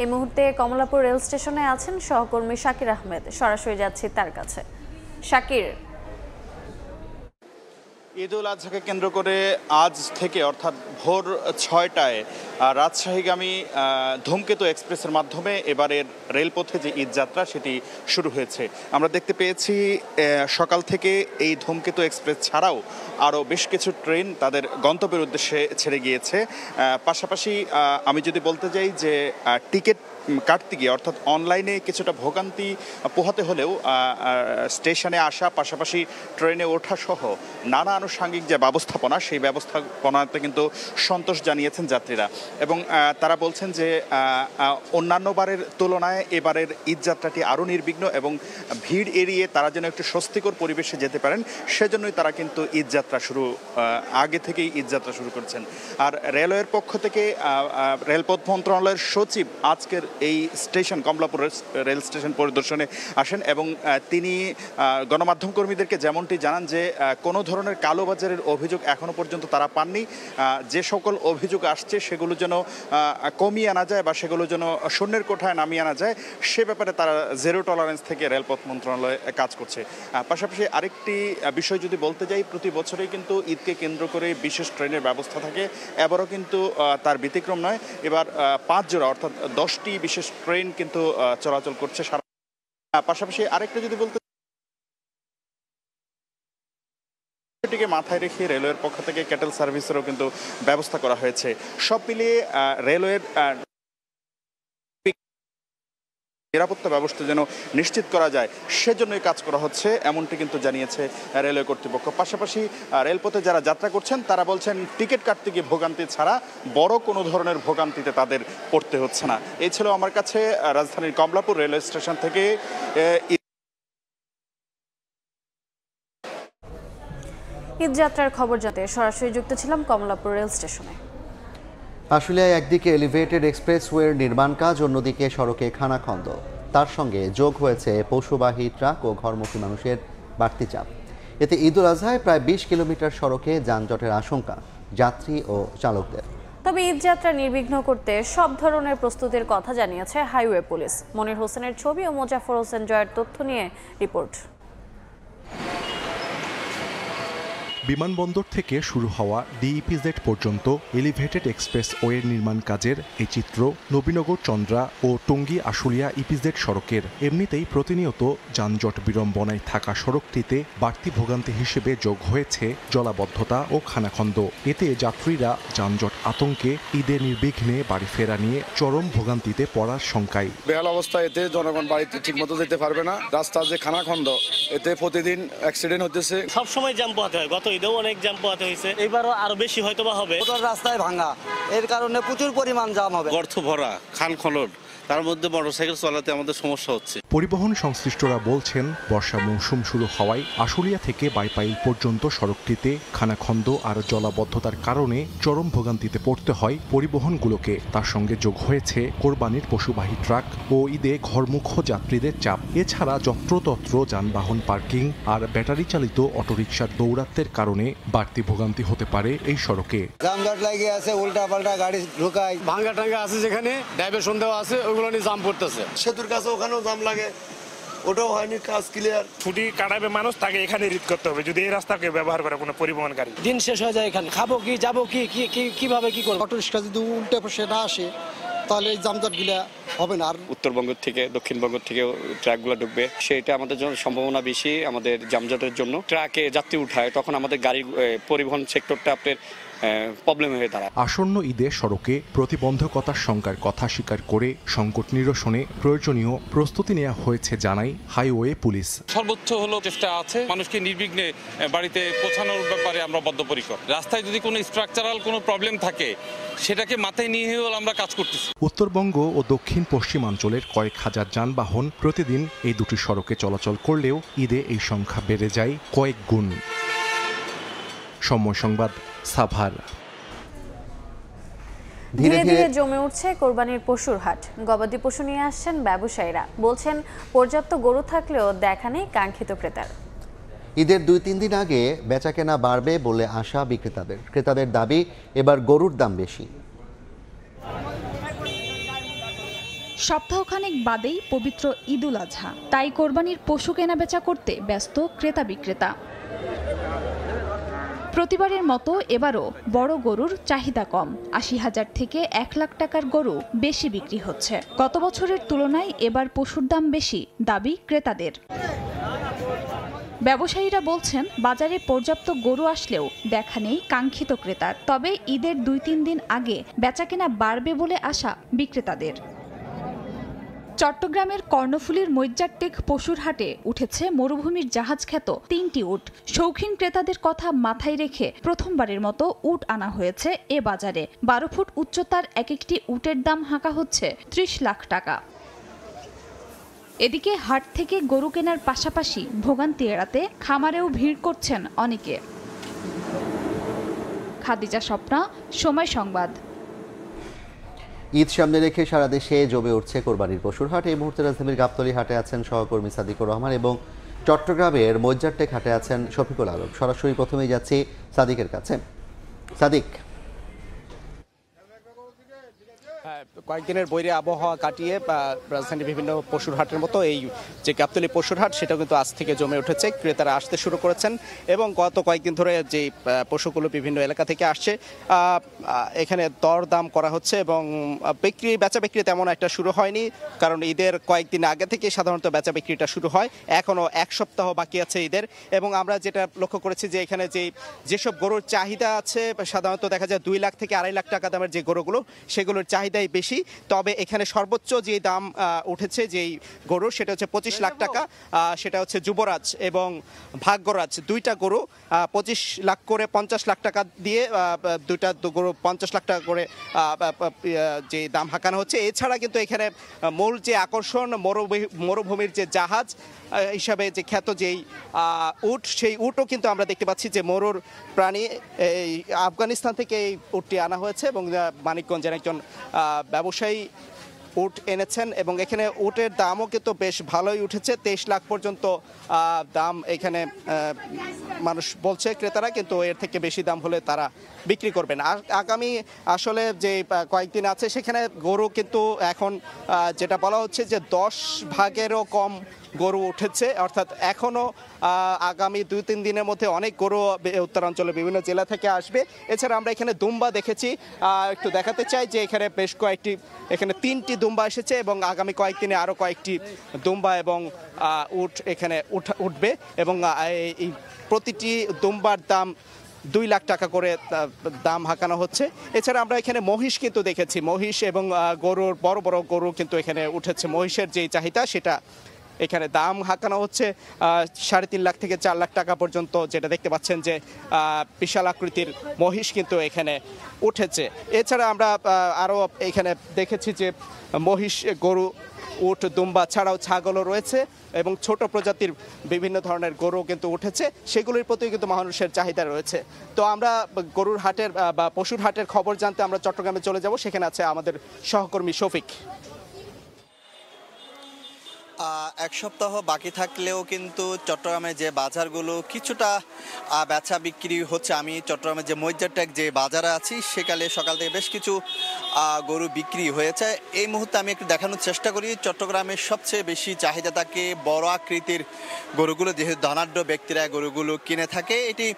এই মুহূর্তে কমলাপুর রেল স্টেশনে আছেন সহকর্মী শাকির আহমেদ, সরাসরি যাচ্ছি তার কাছে। শাকির, ঈদ উল আজহাকে কেন্দ্র করে আজ থেকে অর্থাৎ ভোর 6টায় রাজশাহীগামী ধূমকেতু এক্সপ্রেসের মাধ্যমে এবারের রেলপথে যে ঈদ যাত্রা সেটি শুরু হয়েছে। আমরা দেখতে পেয়েছি সকাল থেকে এই ধূমকেতু এক্সপ্রেস ছাড়াও আরও বেশ কিছু ট্রেন তাদের গন্তব্যের উদ্দেশ্যে ছেড়ে গিয়েছে। পাশাপাশি আমি যদি বলতে যাই যে টিকিট কাটতে গিয়ে অর্থাৎ অনলাইনে কিছুটা ভোগান্তি পোহাতে হলেও স্টেশনে আসা, পাশাপাশি ট্রেনে ওঠা সহ নানা আনুষঙ্গিক যে ব্যবস্থাপনা, সেই ব্যবস্থাপনাতে কিন্তু সন্তোষ জানিয়েছেন যাত্রীরা। এবং তারা বলছেন যে অন্যান্য বারের তুলনায় এবারের ঈদ যাত্রাটি আরও নির্বিঘ্ন এবং ভিড় এড়িয়ে তারা যেন একটু স্বস্তিকর পরিবেশে যেতে পারেন, সেজন্যই তারা কিন্তু আগে থেকেই ঈদ যাত্রা শুরু করছেন। আর রেলওয়ের পক্ষ থেকে রেলপথ মন্ত্রণালয়ের সচিব আজকের এই স্টেশন কমলাপুর রেল স্টেশন পরিদর্শনে আসেন এবং তিনি গণমাধ্যম কর্মীদেরকে যেমনটি জানান যে কোনো ধরনের কালোবাজারের অভিযোগ এখনও পর্যন্ত তারা পাননি। যে সকল অভিযোগ আসছে সেগুলো যেন কমিয়ে আনা যায় বা সেগুলো যেন শূন্যের কোঠায় নামিয়ে আনা যায়, সে ব্যাপারে তারা জিরো টলারেন্স থেকে রেলপথ মন্ত্রণালয় কাজ করছে। পাশাপাশি আরেকটি বিষয় যদি বলতে যাই, প্রতি বছরেই কিন্তু ঈদকে কেন্দ্র করে বিশেষ ট্রেনের ব্যবস্থা থাকে, এবারও কিন্তু তার ব্যতিক্রম নয়। এবার 5 জোড়া অর্থাৎ 10টি বিশেষ ট্রেন কিন্তু চলাচল করছে। পাশাপাশি আরেকটা যদি বলতে টিকে মাথায় রেখে রেলওয়ের পক্ষ থেকে ক্যাটেল সার্ভিসেরও কিন্তু ব্যবস্থা করা হয়েছে। সব মিলিয়ে রেলওয়ের নিরাপত্তা ব্যবস্থা যেন নিশ্চিত করা যায় সেজন্যই কাজ করা হচ্ছে, এমনটি কিন্তু জানিয়েছে রেলওয়ে কর্তৃপক্ষ। পাশাপাশি রেলপথে যারা যাত্রা করছেন তারা বলছেন টিকিট কাটতে গিয়ে ভোগান্তি ছাড়া বড় কোনো ধরনের ভোগান্তিতে তাদের পড়তে হচ্ছে না। এই ছিল আমার কাছে রাজধানীর কমলাপুর রেলওয়ে স্টেশন থেকে ঈদ যাত্রার খবর জানতে সরাসরি যুক্ত ছিলাম কমলাপুর রেল স্টেশনে। আশুলিয়ায় একদিকে এলিভেটেড এক্সপ্রেসওয়ের নির্মাণ কাজ, অন্যদিকে সড়কে খানাখন্দ, তার সঙ্গে যোগ হয়েছে পশুবাহী ট্রাক ও ঘরমুখী মানুষের বাড়তি চাপ। এতে ঈদ উল আজহায় প্রায় 20 কিলোমিটার সড়কে যানজটের আশঙ্কা যাত্রী ও চালকদের। তবে ঈদ যাত্রা নির্বিঘ্ন করতে সব ধরনের প্রস্তুতির কথা জানিয়েছে হাইওয়ে পুলিশ। মনির হোসেনের ছবি ও মোজাফর হোসেন জয়ের তথ্য নিয়ে রিপোর্ট। বিমানবন্দর থেকে শুরু হওয়া ডিইপিজেড পর্যন্ত এলিভেটেড এক্সপ্রেস ওয়ের নির্মাণ কাজের এই চিত্র নবীনগর চন্দ্রা ও টঙ্গী আশুলিয়া ইপিজেড সড়কের। এমনিতেই প্রতিনিয়ত যানজট বিড়ম্বনায় থাকা সড়কটিতে বাড়তি ভোগান্তি হিসেবে যোগ হয়েছে জলাবদ্ধতা ও খানাখন্দ। এতে যাত্রীরা যানজট আতঙ্কে ঈদে নির্বিঘ্নে বাড়ি ফেরা নিয়ে চরম ভোগান্তিতে পড়ার শঙ্কায়। বেহাল অবস্থা, এতে জনগণ বাড়িতে ঠিকমতো যেতে পারবে না। রাস্তা যে খানাখন্দ, এতে প্রতিদিন অ্যাক্সিডেন্ট হতেছে। সবসময় জ্যাম পোহাতে হয়, গত ঈদেও অনেক জ্যাম পোহাতে হয়েছে, এবারও আরো বেশি হয়তো বা হবে। রাস্তায় ভাঙা, এর কারণে প্রচুর পরিমাণ জ্যাম হবে। গর্ত ভরা, খাল খনন, তার মধ্যে মোটরসাইকেল চালাতে আমাদের সমস্যা হচ্ছে। পরিবহন সংশ্লিষ্টরা বলছেন, বর্ষা মৌসুম শুরু হওয়ায় আশুলিয়া থেকে বাইপাইল পর্যন্ত সড়কটিতে খানাখন্দ আর জলাবদ্ধতার কারণে চরম ভোগান্তিতে পড়তে হয় পরিবহনগুলোকে। তার সঙ্গে যোগ হয়েছে কোরবানির পশুবাহী ট্রাক ও ঈদে ঘরমুখ যাত্রীদের চাপ। এছাড়া যত্রতত্র যানবাহন পার্কিং আর ব্যাটারি চালিত অটোরিকশার দৌরাত্মের কারণে বাড়তি ভোগান্তি হতে পারে এই সড়কে। যানজট লাগিয়ে আছে, উল্টা পাল্টা গাড়ি ঢুকায়, ভাঙ্গা টাঙ্গা আছে, যেখানে ডাইভারশন দেওয়া আছে ওগুলো নিয়ে জাম পড়তেছে। সেতুর কাছে ওখানেও জাম লাগে, ওটাও হয়নি কাজ ক্লিয়ার। ছুটি কাটাবে মানুষ, তাকে এখানে রিড করতে হবে যদি এই রাস্তাকে ব্যবহার করে কোনো পরিবহন গাড়ি। দিন শেষ হয়ে যায় এখানে, খাবো কি, যাবো কি, কিভাবে কি করবো। অটো রিক্সা যদি উল্টে সেটা আসে তাহলে এই যানজটগুলা হবে না। আর উত্তরবঙ্গ থেকে দক্ষিণবঙ্গ থেকে ট্রাকগুলো ঢুকবে, সেটা আমাদের জন্য সম্ভাবনা বেশি আমাদের যানজটের জন্য। ট্রাকে যাত্রী উঠায় তখন আমাদের গাড়ি পরিবহন সেক্টরটা আপনার প্রবলেম হয়ে দাঁড়ায়। আসন্ন ঈদে সড়কে প্রতিবন্ধকতার শঙ্কার কথা স্বীকার করে সংকট নিরসনে প্রয়োজনীয় প্রস্তুতি নেওয়া হয়েছে জানাই হাইওয়ে পুলিশ। সর্বোচ্চ হলো চেষ্টা আছে মানুষকে নির্বিঘ্নে বাড়িতে পৌঁছানোর ব্যাপারে আমরা বদ্ধপরিকর। রাস্তায় যদি কোনো স্ট্রাকচারাল কোনো প্রবলেম থাকে সেটাকে মাথায় নিয়ে আমরা কাজ করতেছি। উত্তরবঙ্গ ও দক্ষিণ পশ্চিমাঞ্চলের কয়েক হাজার যানবাহন প্রতিদিন এই দুটি সড়কে চলাচল করলেও ঈদে এই সংখ্যা বেড়ে যায় কয়েক গুণ। সময় সংবাদ, সাভার। ধীরে ধীরে জমে উঠছে কোরবানির পশুর হাট। গবাদি পশু নিয়ে আসছেন ব্যবসায়ীরা, বলছেন পর্যাপ্ত গরু থাকলেও দেখা নেই কাঙ্ক্ষিত ক্রেতার। ঈদের 2-3 দিন আগে বেচাকেনা বাড়বে বলে আশা বিক্রেতাদের। ক্রেতাদের দাবি এবার গরুর দাম বেশি। সপ্তাহখানেক বাদেই পবিত্র ঈদুল আজহা, তাই কোরবানির পশু কেনাবেচা করতে ব্যস্ত ক্রেতা বিক্রেতা। প্রতিবারের মতো এবারও বড় গরুর চাহিদা কম, ৮০,০০০ থেকে ১ লাখ টাকার গরু বেশি বিক্রি হচ্ছে। গত বছরের তুলনায় এবার পশুর দাম বেশি, দাবি ক্রেতাদের। ব্যবসায়ীরা বলছেন বাজারে পর্যাপ্ত গরু আসলেও দেখা নেই কাঙ্ক্ষিত ক্রেতার। তবে ঈদের 2-3 দিন আগে বেচাকেনা বাড়বে বলে আশা বিক্রেতাদের। চট্টগ্রামের কর্ণফুলীর মৈজারটেক পশুর হাটে উঠেছে মরুভূমির জাহাজ খ্যাত 3টি উট। শৌখিন ক্রেতাদের কথা মাথায় রেখে প্রথমবারের মতো উট আনা হয়েছে এ বাজারে। 12 ফুট উচ্চতার এক একটি উটের দাম হাঁকা হচ্ছে 30 লাখ টাকা। এদিকে হাট থেকে গরু কেনার পাশাপাশি ভোগান্তি এড়াতে খামারেও ভিড় করছেন অনেকে। খাদিজা স্বপ্না, সময় সংবাদ। ঈদ সামনে রেখে সারা দেশে জমে উঠছে কোরবানির পশুর হাট। এই মুহূর্তে রাজধানীর গাবতলী হাটে আছেন সহকর্মী সাদিকুর রহমান এবং চট্টগ্রামের মৈজারটেক হাটে আছেন শফিকুল আলম। সরাসরি প্রথমেই যাচ্ছি সাদিকের কাছে। সাদিক, কয়েকদিনের বৈরী আবহাওয়া কাটিয়ে রাজধানীর বিভিন্ন পশুর হাটের মতো এই যে গাবতলী পশুর হাট, সেটাও কিন্তু আজ থেকে জমে উঠেছে। ক্রেতারা আসতে শুরু করেছেন এবং গত কয়েকদিন ধরে যে পশুগুলো বিভিন্ন এলাকা থেকে আসছে এখানে দর দাম করা হচ্ছে এবং বেচা বিক্রি তেমন একটা শুরু হয়নি, কারণ ঈদের কয়েকদিন আগে থেকে সাধারণত বেচা বিক্রিটা শুরু হয়। এখনও 1 সপ্তাহ বাকি আছে ঈদের এবং আমরা যেটা লক্ষ্য করেছি যে এখানে যেসব গরুর চাহিদা আছে সাধারণত দেখা যায় 2 লাখ থেকে 2.5 লাখ টাকা দামের যে গরুগুলো, সেগুলোর চাহিদাই বেশি। তবে এখানে সর্বোচ্চ যে দাম উঠেছে যেই গরুর, সেটা হচ্ছে 25 লাখ টাকা। সেটা হচ্ছে যুবরাজ এবং ভাগ্যরাজ, 2টা গরু 25 লাখ করে 50 লাখ টাকা দিয়ে 2টা গরু 50 লাখ টাকা করে যে দাম হাঁকানো হচ্ছে। এছাড়া কিন্তু এখানে মূল যে আকর্ষণ মরুভূমির যে জাহাজ হিসাবে যে খ্যাত যেই উট, সেই উটও কিন্তু আমরা দেখতে পাচ্ছি যে মরুর প্রাণী এই আফগানিস্তান থেকে এই উটটি আনা হয়েছে এবং মানিকগঞ্জের একজন ব্যবসায়ী উট এনেছেন এবং এখানে উটের দামও কিন্তু বেশ ভালোই উঠেছে। 23 লাখ পর্যন্ত দাম এখানে মানুষ বলছে ক্রেতারা, কিন্তু এর থেকে বেশি দাম হলে তারা বিক্রি করবেন। আর আগামী আসলে যে কয়েকদিন আছে সেখানে গরু কিন্তু এখন যেটা বলা হচ্ছে যে 10 ভাগেরও কম গরু উঠেছে, অর্থাৎ এখনও আগামী 2-3 দিনের মধ্যে অনেক গরু উত্তরাঞ্চলের বিভিন্ন জেলা থেকে আসবে। এছাড়া আমরা এখানে দুম্বা দেখেছি, একটু দেখাতে চাই যে এখানে বেশ কয়েকটি, এখানে 3টি দুম্বা এসেছে এবং আগামী কয়েকদিনে আরও কয়েকটি দুম্বা এবং উট এখানে উঠবে এবং এই প্রতিটি দুম্বার দাম 2 লাখ টাকা করে দাম হাঁকানো হচ্ছে। এছাড়া আমরা এখানে মহিষ কিন্তু দেখেছি, মহিষ এবং গরুর বড় বড় গরু কিন্তু এখানে উঠেছে। মহিষের যে চাহিদা সেটা এখানে দাম হাঁকানো হচ্ছে 3.5 লাখ থেকে 4 লাখ টাকা পর্যন্ত, যেটা দেখতে পাচ্ছেন যে বিশাল আকৃতির মহিষ কিন্তু এখানে উঠেছে। এছাড়া আমরা আরও এখানে দেখেছি যে মহিষ, গরু, উট, দুম্বা ছাড়াও ছাগলও রয়েছে এবং ছোট প্রজাতির বিভিন্ন ধরনের গরু কিন্তু উঠেছে, সেগুলির প্রতি কিন্তু মানুষের চাহিদা রয়েছে। তো আমরা গরুর হাটের বা পশুর হাটের খবর জানতে আমরা চট্টগ্রামে চলে যাব, সেখানে আছে আমাদের সহকর্মী শফিক। 1 সপ্তাহ বাকি থাকলেও কিন্তু চট্টগ্রামের যে বাজারগুলো কিছুটা বেচা বিক্রি হচ্ছে। আমি চট্টগ্রামের যে মৈজারটেক যে বাজারে আছি সেকালে সকাল থেকে বেশ কিছু গরু বিক্রি হয়েছে। এই মুহূর্তে আমি একটু দেখানোর চেষ্টা করি চট্টগ্রামের সবচেয়ে বেশি চাহিদা থাকে বড় আকৃতির গরুগুলো, যেহেতু ধনাঢ্য ব্যক্তিরা গরুগুলো কিনে থাকে। এটি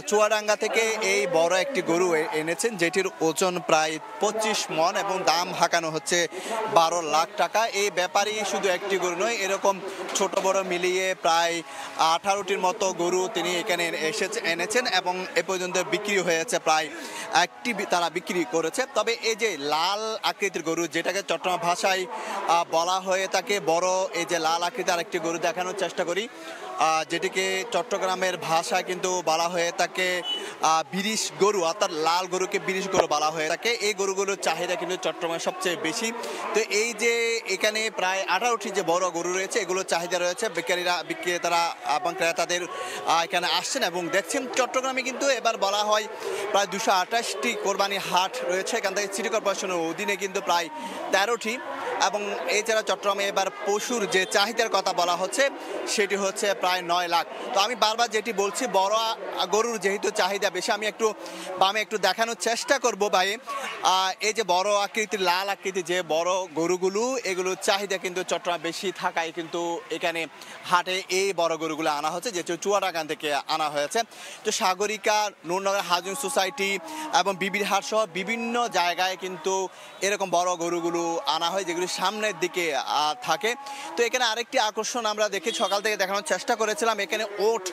চুয়াডাঙ্গা থেকে এই বড় একটি গরু এনেছেন যেটির ওজন প্রায় 25 মণ এবং দাম হাঁকানো হচ্ছে 12 লাখ টাকা। এই ব্যাপারই শুধু একটি গরু নয়, এরকম ছোট বড় মিলিয়ে প্রায় 18টির মতো গরু তিনি এখানে এনেছেন এবং এ পর্যন্ত বিক্রি হয়েছে প্রায় 1টি তারা বিক্রি করেছে। তবে এই যে লাল আকৃতির গরু, যেটাকে চট্টগ্রাম ভাষায় বলা হয়ে থাকে বড়, এই যে লাল আকৃতির আরেকটি গরু দেখানোর চেষ্টা করি, যেটিকে চট্টগ্রামের ভাষায় কিন্তু বলা হয়ে থাকে বিরিশ গরু, অর্থাৎ লাল গরুকে বিরিশ গরু বলা হয়ে থাকে। এই গরুগুলোর চাহিদা কিন্তু চট্টগ্রামের সবচেয়ে বেশি। তো এই যে এখানে প্রায় 18টি যে বড় গরু রয়েছে, এগুলোর চাহিদা রয়েছে, বিক্রেতারা এবং ক্রেতাদের এখানে আসছেন এবং দেখছেন। চট্টগ্রামে কিন্তু এবার বলা হয় প্রায় 228টি কোরবানি হাট রয়েছে, এখান থেকে সিটি কর্পোরেশনের অধীনে কিন্তু প্রায় 13টি এবং এছাড়া চট্টগ্রামে এবার পশুর যে চাহিদার কথা বলা হচ্ছে সেটি হচ্ছে প্রায় প্রায় 9 লাখ। তো আমি বারবার যেটি বলছি, বড় গরুর যেহেতু চাহিদা বেশি, আমি একটু বামে একটু দেখানোর চেষ্টা করব ভাই। এই যে বড় আকৃতির লাল আকৃতির যে বড় গরুগুলো, এগুলোর চাহিদা কিন্তু চট্টগ্রাম বেশি থাকায় কিন্তু এখানে হাটে এই বড় গরুগুলো আনা হচ্ছে, যেহেতু চুয়াডাঙ্গা থেকে আনা হয়েছে। তো সাগরিকা, নূরনগর হাউজিং সোসাইটি এবং বিবির হাট সহ বিভিন্ন জায়গায় কিন্তু এরকম বড় গরুগুলো আনা হয়, যেগুলি সামনের দিকে থাকে। তো এখানে আরেকটি আকর্ষণ আমরা দেখি, সকাল থেকে দেখানোর চেষ্টা করেছিলাম, এখানে ওট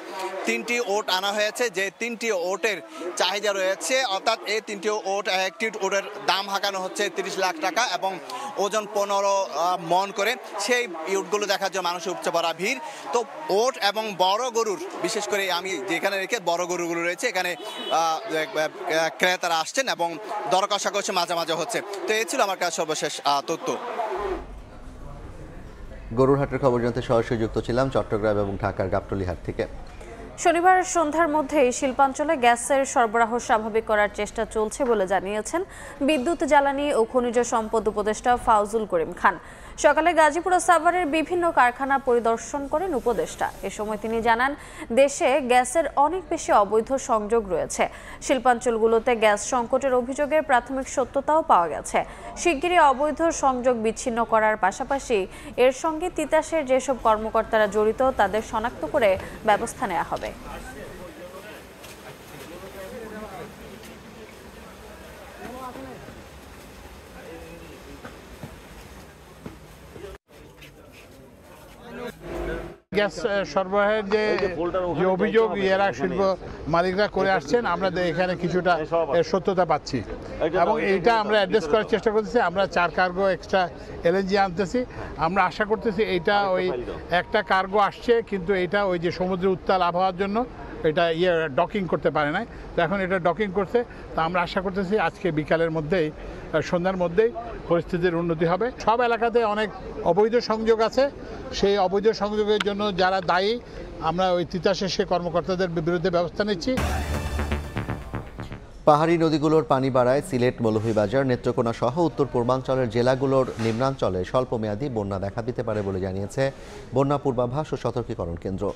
3টি ওট আনা হয়েছে, যে 3টি ওটের চাহিদা রয়েছে, অর্থাৎ এই 3টি ওট, একটি ওটের দাম হাঁকানো হচ্ছে 30 লাখ টাকা এবং ওজন 15 মন করে। সেই ওটগুলো দেখার জন্য মানুষের উপচে পড়া ভিড়। তো ওট এবং বড় গরুর, বিশেষ করে আমি যেখানে রেখে বড় গরুগুলো রয়েছে, এখানে ক্রেতারা আসছেন এবং দর কষাকষি মাঝে মাঝে হচ্ছে। তো এই ছিল আমার কাছে সর্বশেষ তথ্য। গরুর হাটের খবর জানতে সরাসরি যুক্ত ছিলাম চট্টগ্রাম এবং ঢাকার গাবতলী হাট থেকে। শনিবার সন্ধ্যার মধ্যেই শিল্পাঞ্চলে গ্যাসের সরবরাহ স্বাভাবিক করার চেষ্টা চলছে বলে জানিয়েছেন বিদ্যুৎ, জ্বালানি ও খনিজ সম্পদ উপদেষ্টা ফাউজুল করিম খান। সকালে গাজীপুর ও সাভারের বিভিন্ন কারখানা পরিদর্শন করেন উপদেষ্টা। এ সময় তিনি জানান, দেশে গ্যাসের অনেক বেশি অবৈধ সংযোগ রয়েছে। শিল্পাঞ্চলগুলোতে গ্যাস সংকটের অভিযোগের প্রাথমিক সত্যতাও পাওয়া গেছে। শিগগিরই অবৈধ সংযোগ বিচ্ছিন্ন করার পাশাপাশি এর সঙ্গে তিতাসের যেসব কর্মকর্তারা জড়িত তাদের শনাক্ত করে ব্যবস্থা নেওয়া হবে। গ্যাস সরবরাহের যে অভিযোগ এরা শিল্প মালিকরা করে আসছেন, আমরা এখানে কিছুটা সত্যতা পাচ্ছি এবং এইটা আমরা অ্যাড্রেস করার চেষ্টা করতেছি। আমরা 4 কার্গো এক্সট্রা এলএনজি আনতেছি। আমরা আশা করতেছি এইটা ওই একটা কার্গো আসছে, কিন্তু এইটা ওই যে সমুদ্রের উত্তাল আবহাওয়ার জন্য এটা ডকিং করতে পারে না। তো এখন এটা ডকিং করছে। তো আমরা আশা করতেছি আজকে বিকালের মধ্যেই, সন্ধ্যার মধ্যেই পরিস্থিতির উন্নতি হবে। সব এলাকাতে অনেক অবৈধ সংযোগ আছে। সেই অবৈধ সংযোগের জন্য যারা দায়ী, আমরা ওই তিতাসের সে কর্মকর্তাদের বিরুদ্ধে ব্যবস্থা নিচ্ছি। পাহাড়ি নদীগুলোর পানি বাড়ায় সিলেট, মৌলভীবাজার, নেত্রকোনা সহ উত্তর পূর্বাঞ্চলের জেলাগুলোর নিম্নাঞ্চলে স্বল্পমেয়াদী বন্যা দেখা দিতে পারে বলে জানিয়েছে বন্যা পূর্বাভাস ও সতর্কীকরণ কেন্দ্র।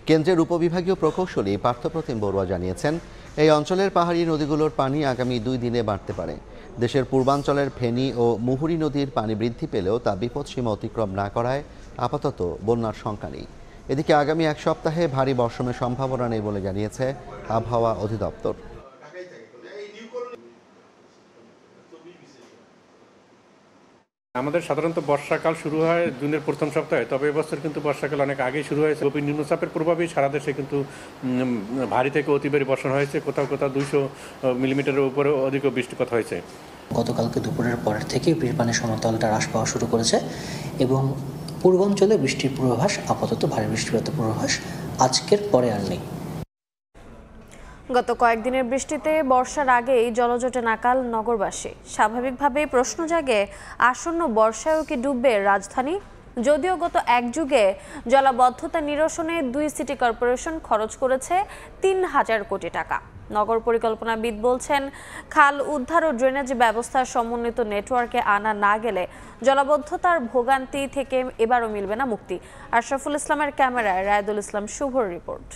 কেন্দ্রের উপবিভাগীয় প্রকৌশলী পার্থপ্রতিম বড়ুয়া জানিয়েছেন, এই অঞ্চলের পাহাড়ি নদীগুলোর পানি আগামী 2 দিনে বাড়তে পারে। দেশের পূর্বাঞ্চলের ফেনী ও মুহুরী নদীর পানি বৃদ্ধি পেলেও তা বিপদসীমা অতিক্রম না করায় আপাতত বন্যার শঙ্কা নেই। এদিকে আগামী 1 সপ্তাহে ভারী বর্ষণের সম্ভাবনা নেই বলে জানিয়েছে আবহাওয়া অধিদপ্তর। আমাদের সাধারণত বর্ষাকাল শুরু হয় জুনের প্রথম সপ্তাহে, তবে এবছর কিন্তু বর্ষাকাল অনেক আগেই শুরু হয়েছে। গভীর নিম্নচাপের প্রভাবেই সারা দেশে কিন্তু ভারী থেকে অতি ভারী বর্ষণ হয়েছে। কোথাও কোথাও 200 মিলিমিটারের উপরেও অধিক বৃষ্টিপাত হয়েছে। গতকালকে দুপুরের পরের থেকে পানির সমতলটা হ্রাস পাওয়া শুরু করেছে এবং পূর্বাঞ্চলে বৃষ্টির পূর্বাভাস, আপাতত ভারী বৃষ্টিপাতের পূর্বাভাস আজকের পরে আর নেই। গত কয়েকদিনের বৃষ্টিতে বর্ষার আগেই জলজটে নাকাল নগরবাসী। স্বাভাবিকভাবেই প্রশ্ন জাগে, আসন্ন বর্ষায়ও কি ডুববে রাজধানী? যদিও গত 1 যুগে জলাবদ্ধতা নিরসনে 2 সিটি কর্পোরেশন খরচ করেছে 3000 কোটি টাকা। নগর পরিকল্পনাবিদ বলছেন, খাল উদ্ধার ও ড্রেনেজ ব্যবস্থার সমন্বিত নেটওয়ার্কে আনা না গেলে জলাবদ্ধতার ভোগান্তি থেকে এবারও মিলবে না মুক্তি। আশরাফুল ইসলামের ক্যামেরায় রায়দুল ইসলাম শুভর রিপোর্ট।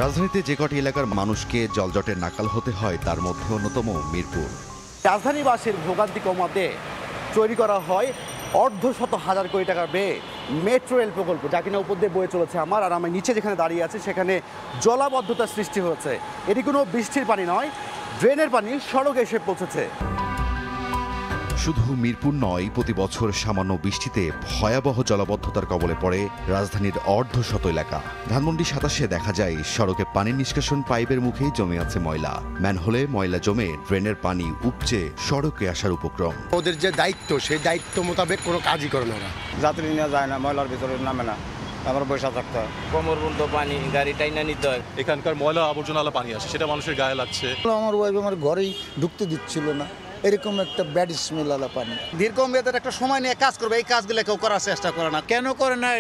রাজধানীতে যে কটি এলাকার মানুষকে জলজটের নাকাল হতে হয় তার মধ্যে অন্যতম মিরপুর। রাজধানীবাসীর ভোগান্তি কমাতে তৈরি করা হয় 1.5 কোটি টাকার ব্যয়ে মেট্রো রেল প্রকল্প, যা কিনা উপর দিয়ে বয়ে চলেছে আমার। আর আমি নিচে যেখানে দাঁড়িয়ে আছি সেখানে জলাবদ্ধতার সৃষ্টি হয়েছে। এটি কোনো বৃষ্টির পানি নয়, ড্রেনের পানি সড়কে এসে পৌঁছেছে। শুধু মিরপুর নয়, প্রতি বছর সামান্য বৃষ্টিতে ভয়াবহ জলাবদ্ধতার কবলে পড়ে রাজধানীর অর্ধশত এলাকা। ধানমন্ডি 27-এ দেখা যায় সড়কে পানি নিষ্কাশন পাইপের মুখেই জমে আছে ময়লা। ম্যানহোলে ময়লা জমে ড্রেনের পানি উপচে সড়কে আসার উপক্রম। ওদের যে দায়িত্ব, সেই দায়িত্ব মোতাবেক কোনো কাজই করে না ওরা। যাত্রী নেওয়া যায় না, ময়লার ভিতরে নামে না, আমার বসে থাকতে হয়। কোমর পর্যন্ত পানি, গাড়িটাই না নিতে হয়। এখানকার ময়লা আবর্জনা পানি আসে, সেটা মানুষের গায়ে লাগছে। আমার ওয়াইফ আমার ঘরেই ঢুকতে দিচ্ছিল না, এরকম একটা ব্যাড স্মেল আলা পানি। দীর্ঘমেয়াদের একটা সময় নিয়ে কাজ করবে, এই কাজগুলো কেউ করার চেষ্টা করে না। কেন করে না?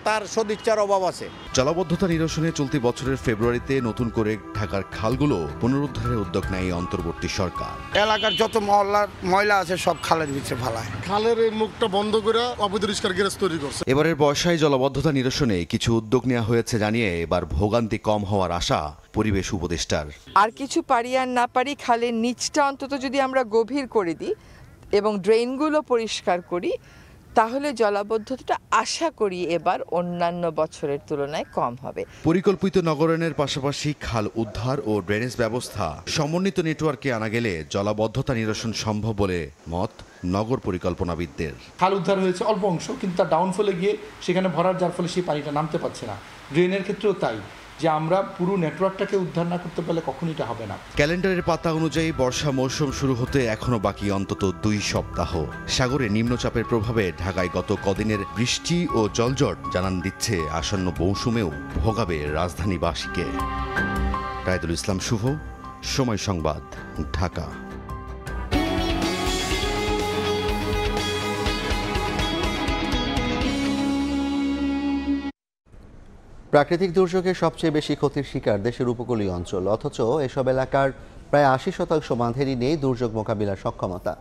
তার সদিচ্ছার অভাব আছে। জলাবদ্ধতা নিরসনে চলতি বছরের ফেব্রুয়ারিতে নতুন করে ঢাকার খালগুলো পুনরুদ্ধারের উদ্যোগ নেয় অন্তর্বর্তী সরকার। এলাকার যত মহল্লার ময়লা আছে সব খালের ভিতরে ফেলায়। খালের এই মুখটা বন্ধ করে অপরিষ্কার গ্যাস তৈরি করছে। এবারের বর্ষায় জলাবদ্ধতা নিরসনে কিছু উদ্যোগ নেওয়া হয়েছে জানিয়ে এবার ভোগান্তি কম হওয়ার আশা পরিবেশ উপদেষ্টার। আর কিছু পারি আর না পারি খালের নিচটা অন্তত যদি আমরা গভীর করে দিই এবং ড্রেনগুলো পরিষ্কার করি তাহলে জলাবদ্ধতাটা আশা করি এবার অন্যান্য বছরের তুলনায় কম হবে। পরিকল্পিত নগরায়নের পাশাপাশি খাল উদ্ধার ও ড্রেনেজ ব্যবস্থা সমন্বিত নেটওয়ার্কে আনা গেলে জলাবদ্ধতা নিরসন সম্ভব বলে মত নগর পরিকল্পনাবিদদের। খাল উদ্ধার হয়েছে অল্প অংশ, কিন্তু তার ডাউনফলে গিয়ে সেখানে ভরার যার ফলে সেই পানিটা নামতে পারছে না। ড্রেনের ক্ষেত্রেও তাই, যে আমরা পুরো নেটওয়ার্কটাকে উদ্ধার না করতে পারলে কখনই এটা হবে না। ক্যালেন্ডারের পাতা অনুযায়ী বর্ষা মৌসুম শুরু হতে এখনো বাকি অন্তত 2 সপ্তাহ। সাগরে নিম্নচাপের প্রভাবে ঢাকায় গত কদিনের বৃষ্টি ও জলজট জানান দিচ্ছে আসন্ন মৌসুমেও ভোগাবে রাজধানীবাসীকে। রায়দুল ইসলাম শুভ, সময় সংবাদ, ঢাকা। প্রাকৃতিক দুর্যোগে সবচেয়ে বেশি ক্ষতির শিকার দেশের উপকূলীয় অঞ্চল, অথচ এসব এলাকার প্রায় 80% বাঁধেরই নেই দুর্যোগ মোকাবিলার সক্ষমতা।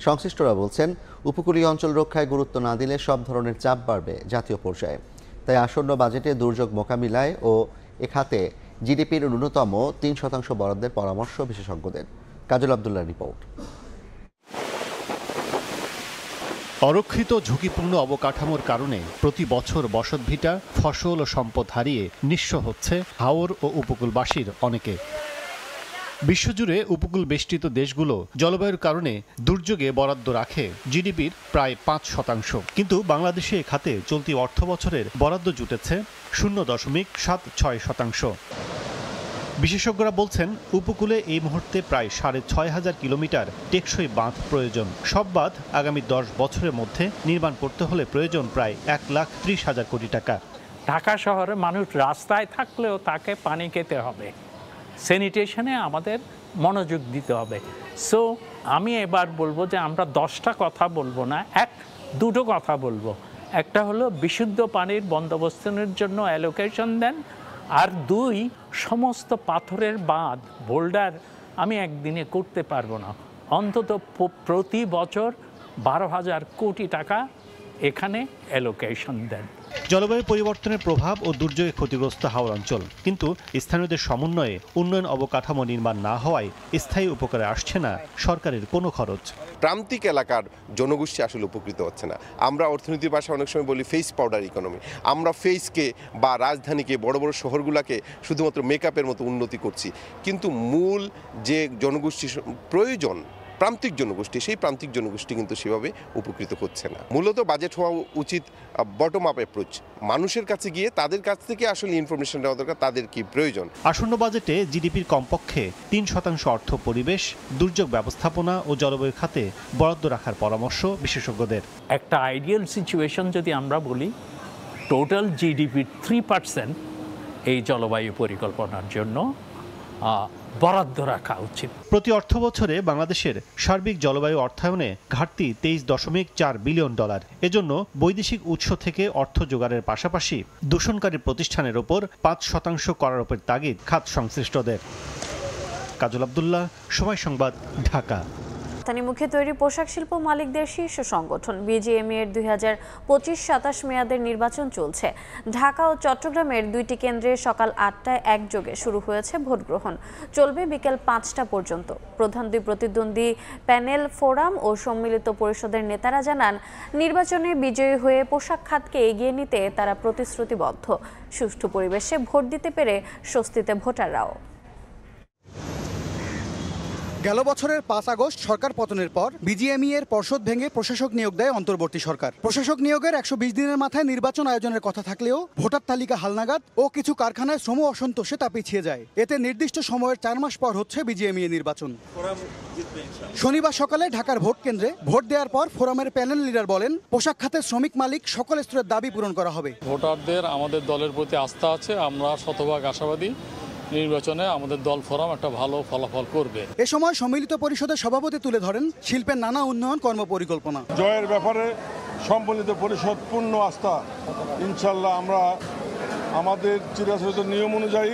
সংশ্লিষ্টরা বলছেন, উপকূলীয় অঞ্চল রক্ষায় গুরুত্ব না দিলে সব ধরনের চাপ বাড়বে জাতীয় পর্যায়ে। তাই আসন্ন বাজেটে দুর্যোগ মোকাবিলায় ও এ খাতে জিডিপির ন্যূনতম 3% বরাদ্দের পরামর্শ বিশেষজ্ঞদের। কাজল আব্দুল্লাহর রিপোর্ট। অরক্ষিত ঝুঁকিপূর্ণ অবকাঠামোর কারণে প্রতি বছর বসতভিটা, ফসল ও সম্পদ হারিয়ে নিঃস্ব হচ্ছে হাওর ও উপকূলবাসীর অনেকে। বিশ্বজুড়ে উপকূল বেষ্টিত দেশগুলো জলবায়ুর কারণে দুর্যোগে বরাদ্দ রাখে জিডিপির প্রায় 5%, কিন্তু বাংলাদেশে এ খাতে চলতি অর্থ বছরের বরাদ্দ জুটেছে 0.76%। বিশেষজ্ঞরা বলছেন, উপকূলে এই মুহূর্তে প্রায় 6,500 কিলোমিটার টেকসই বাঁধ প্রয়োজন। সব বাঁধ আগামী 10 বছরের মধ্যে নির্মাণ করতে হলে প্রয়োজন প্রায় 1,30,000 কোটি টাকা। ঢাকা শহরে মানুষ রাস্তায় থাকলেও তাকে পানি খেতে হবে, স্যানিটেশনে আমাদের মনোযোগ দিতে হবে। সো আমি এবার বলবো যে আমরা 10টা কথা বলবো না, 2টো কথা বলবো। একটা হলো বিশুদ্ধ পানির বন্দোবস্তের জন্য অ্যালোকেশন দেন, আর 2 সমস্ত পাথরের বাঁধ, বোল্ডার আমি একদিনে করতে পারবো না, অন্তত প্রতি বছর 12,000 কোটি টাকা এখানে অ্যালোকেশন দেন। জলবায়ু পরিবর্তনের প্রভাব ও দুর্যোগে ক্ষতিগ্রস্ত হাওর অঞ্চল, কিন্তু স্থানীয়দের সমন্বয়ে উন্নয়ন অবকাঠামো নির্মাণ না হওয়ায় স্থায়ী উপকারে আসছে না সরকারের কোনো খরচ। প্রান্তিক এলাকার জনগোষ্ঠী আসলে উপকৃত হচ্ছে না। আমরা অর্থনীতির ভাষায় অনেক সময় বলি ফেস পাউডার ইকোনমি। আমরা ফেসকে বা রাজধানীকে, বড় বড় শহরগুলোকে শুধুমাত্র মেকআপের মতো উন্নতি করছি, কিন্তু মূল যে জনগোষ্ঠী প্রয়োজন, প্রান্তিক জনগোষ্ঠী, সেই প্রান্তিক জনগোষ্ঠী কিন্তু সেভাবে উপকৃত হচ্ছে না। মূলত বাজেট হওয়া উচিত বটম আপ অ্যাপ্রোচ, মানুষের কাছে গিয়ে তাদের কাছ থেকে আসলে ইনফরমেশন দেওয়া দরকার, তাদের কি প্রয়োজন। আসন্ন বাজেটে জিডিপির কমপক্ষে 3% অর্থ পরিবেশ, দুর্যোগ ব্যবস্থাপনা ও জলবায়ু খাতে বরাদ্দ রাখার পরামর্শ বিশেষজ্ঞদের। একটা আইডিয়াল সিচুয়েশন যদি আমরা বলি, টোটাল জিডিপির 3% এই জলবায়ু পরিকল্পনার জন্য বরাদ্দ রাখা উচিত। প্রতি অর্থ বছরে বাংলাদেশের সার্বিক জলবায়ু অর্থায়নে ঘাটতি $23.4 বিলিয়ন। এজন্য বৈদেশিক উৎস থেকে অর্থ জোগাড়ের পাশাপাশি দূষণকারী প্রতিষ্ঠানের ওপর 5% করারোপের তাগিদ খাত সংশ্লিষ্টদের। কাজল আব্দুল্লাহ, সময় সংবাদ, ঢাকা। রপ্তানিমুখী তৈরি পোশাক শিল্প মালিকদের শীর্ষ সংগঠন বিজিএমইএ এর 2025-27 মেয়াদের নির্বাচন চলছে। ঢাকা ও চট্টগ্রামের 2টি কেন্দ্রে সকাল 8টায় একযোগে শুরু হয়েছে ভোট গ্রহণ, চলবে বিকেল 5টা পর্যন্ত। প্রধান 2 প্রতিদ্বন্দ্বী প্যানেল, ফোরাম ও সম্মিলিত পরিষদের নেতারা জানান, নির্বাচনে বিজয়ী হয়ে পোশাক খাতকে এগিয়ে নিতে তারা প্রতিশ্রুতিবদ্ধ। সুষ্ঠু পরিবেশে ভোট দিতে পেরে স্বস্তিতে ভোটাররাও। গেল বছরের 5 আগস্ট সরকার পতনের পর বিজিএমইএ এর পর্ষদ ভেঙে প্রশাসক নিয়োগ দেয় অন্তর্বর্তী সরকার। প্রশাসক নিয়োগের 120 দিনের মাথায় নির্বাচন আয়োজনের কথা থাকলেও ভোটার তালিকা হালনাগাদ ও কিছু কারখানায় শ্রম অসন্তোষে তা পিছিয়ে যায়। এতে নির্দিষ্ট সময়ের 4 মাস পর হচ্ছে বিজিএমইএ নির্বাচন। শনিবার সকালে ঢাকার ভোট কেন্দ্রে ভোট দেওয়ার পর ফোরামের প্যানেল লিডার বলেন, পোশাক খাতের শ্রমিক মালিক সকল স্তরের দাবি পূরণ করা হবে। ভোটারদের আমাদের দলের প্রতি আস্থা আছে, আমরা শতভাগ আশাবাদী নির্বাচনে আমাদের দল ফোরাম একটা ভালো ফলাফল করবে। এ সময় সম্মিলিত পরিষদের সভাপতি তুলে ধরেন শিল্পের নানা উন্নয়ন কর্মপরিকল্পনা। জয়ের ব্যাপারে সম্মিলিত পরিষদ পূর্ণ আস্থা। ইনশাল্লাহ আমরা আমাদের চিরাচরিত নিয়ম অনুযায়ী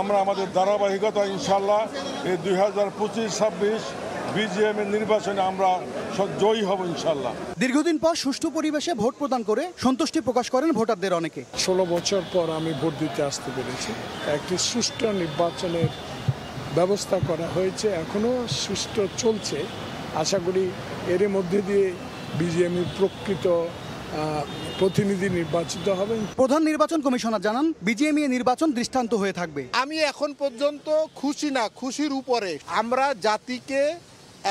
আমরা আমাদের ধারাবাহিকতা ইনশাল্লাহ এই 2025-26 বিজিএম এর নির্বাচনে আমরা জয়ী হব ইনশাল্লাহ। দীর্ঘদিন পর সুষ্ঠু পরিবেশে ভোট প্রদান করে সন্তুষ্টি প্রকাশ করেন ভোটারদের অনেকে। 16 বছর পর আমি ভোট দিতে আসতে পেরেছি। একটি সুষ্ঠু নির্বাচনের ব্যবস্থা করা হয়েছে, এখনো সুষ্ঠু চলছে। আশা করি এর মধ্যে দিয়ে বিজিএমের প্রকৃত প্রতিনিধি নির্বাচিত হবেন। প্রধান নির্বাচন কমিশনার জানান বিজিএমইএ নির্বাচন দৃষ্টান্ত হয়ে থাকবে। আমি এখন পর্যন্ত খুশি না, খুশির উপরে আমরা জাতিকে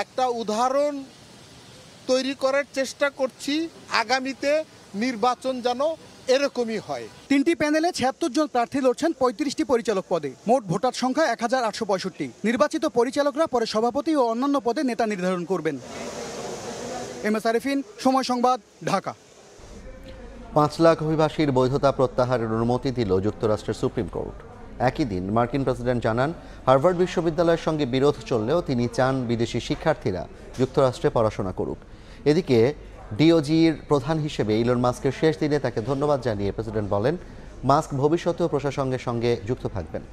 একটা উদাহরণ তৈরি করার চেষ্টা করছি। আগামীতে নির্বাচন যেন এরকমই হয়। 3টি প্যানেলে 76 জন প্রার্থী লড়ছেন 35টি পরিচালক পদে। মোট ভোটার সংখ্যা 1865। নির্বাচিত পরিচালকরা পরে সভাপতি ও অন্যান্য পদে নেতা নির্ধারণ করবেন। এমএস আরিফিন, সময় সংবাদ, ঢাকা। 5 লাখ অভিবাসীর বৈধতা প্রত্যাহারের অনুমতি দিল যুক্তরাষ্ট্রের সুপ্রিম কোর্ট। একই দিন মার্কিন প্রেসিডেন্ট জানান হার্ভার্ড বিশ্ববিদ্যালয়ের সঙ্গে বিরোধ চললেও তিনি চান বিদেশি শিক্ষার্থীরা যুক্তরাষ্ট্রে পড়াশোনা করুক। এদিকে ডিওজির প্রধান হিসেবে ইলন মাস্কের শেষ দিনে তাকে ধন্যবাদ জানিয়ে প্রেসিডেন্ট বলেন মাস্ক ভবিষ্যতেও প্রশাসনের সঙ্গে যুক্ত থাকবেন।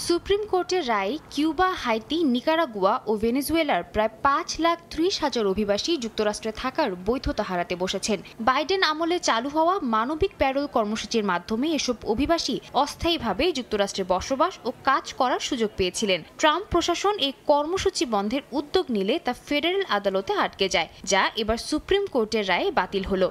সুপ্রিম কোর্টের রায়ে কিউবা, হাইতি, নিকারাগুয়া ও ভেনেজুয়েলার প্রায় 5,30,000 অভিবাসী যুক্তরাষ্ট্রে থাকার বৈধতা হারাতে বসেছেন। বাইডেন আমলে চালু হওয়া মানবিক প্যারোল কর্মসূচির মাধ্যমে এসব অভিবাসী অস্থায়ীভাবে যুক্তরাষ্ট্রে বসবাস ও কাজ করার সুযোগ পেয়েছিলেন। ট্রাম্প প্রশাসন এই কর্মসূচি বন্ধের উদ্যোগ নিলে তা ফেডারেল আদালতে আটকে যায়, যা এবার সুপ্রিম কোর্টের রায়ে বাতিল হলো।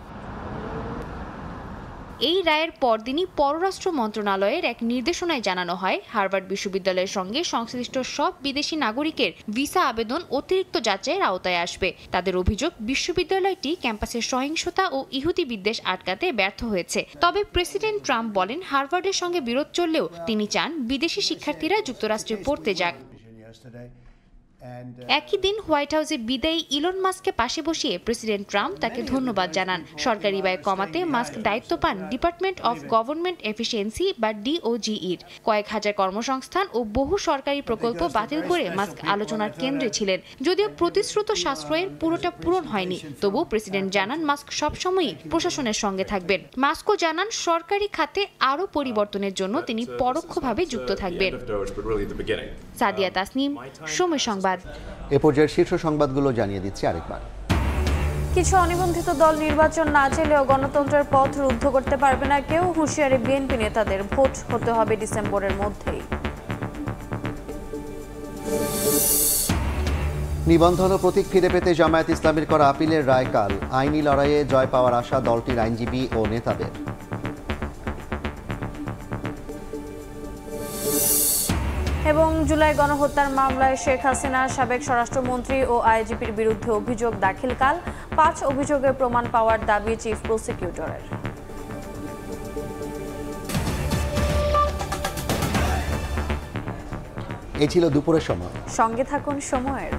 এই রায়ের পরদিনই পররাষ্ট্র মন্ত্রণালয়ের এক নির্দেশনায় জানানো হয় হার্ভার্ড বিশ্ববিদ্যালয়ের সঙ্গে সংশ্লিষ্ট সব বিদেশি নাগরিকের ভিসা আবেদন অতিরিক্ত যাচাইয়ের আওতায় আসবে। তাদের অভিযোগ বিশ্ববিদ্যালয়টি ক্যাম্পাসের সহিংসতা ও ইহুদি বিদ্বেষ আটকাতে ব্যর্থ হয়েছে। তবে প্রেসিডেন্ট ট্রাম্প বলেন হার্ভার্ডের সঙ্গে বিরোধ চললেও তিনি চান বিদেশি শিক্ষার্থীরা যুক্তরাষ্ট্রে পড়তে যাক। একই দিন হোয়াইট হাউসে বিদায়ী ইলন মাস্ককে পাশে বসিয়ে প্রেসিডেন্ট ট্রাম্প তাকে ধন্যবাদ জানান। সরকারি ব্যয় কমাতে মাস্ক দায়িত্ব পান ডিপার্টমেন্ট অফ গভর্নমেন্ট এফিসিয়েন্সি বা ডিওজিইর। কয়েক হাজার কর্মসংস্থান ও বহু সরকারি প্রকল্প বাতিল করে মাস্ক আলোচনার কেন্দ্রে ছিলেন। যদিও প্রতিশ্রুত সাশ্রয়ের পুরোটা পূরণ হয়নি, তবু প্রেসিডেন্ট জানান মাস্ক সবসময়ই প্রশাসনের সঙ্গে থাকবেন। মাস্কও জানান সরকারি খাতে আরও পরিবর্তনের জন্য তিনি পরোক্ষভাবে যুক্ত থাকবেন। সাদিয়া তাসনিম, সময় সংবাদ। এ পর্যায়ের শীর্ষ সংবাদগুলো জানিয়ে দিচ্ছি আরেকবার। কিছু অনিবন্ধিত দল নির্বাচন না চাইলেও গণতন্ত্রের পথ রুদ্ধ করতে পারবে না কেউ, হুঁশিয়ারি বিএনপি নেতাদের। ভোট হতে হবে ডিসেম্বরের মধ্যেই। নিবন্ধন ও প্রতীক ফিরে পেতে জামায়াত ইসলামীর করা আপিলের রায় কাল। আইনি লড়াইয়ে জয় পাওয়ার আশা দলটির আইনজীবী ও নেতাদের। এবং জুলাই গণহত্যার মামলায় শেখ হাসিনার সাবেক স্বরাষ্ট্রমন্ত্রী ও আইজিপির বিরুদ্ধে অভিযোগ দাখিলকাল। 5 অভিযোগের প্রমাণ পাওয়ার দাবি চিফ প্রসিকিউটরের। এই ছিল দুপুরের সময়। সঙ্গে থাকুন সময়ের।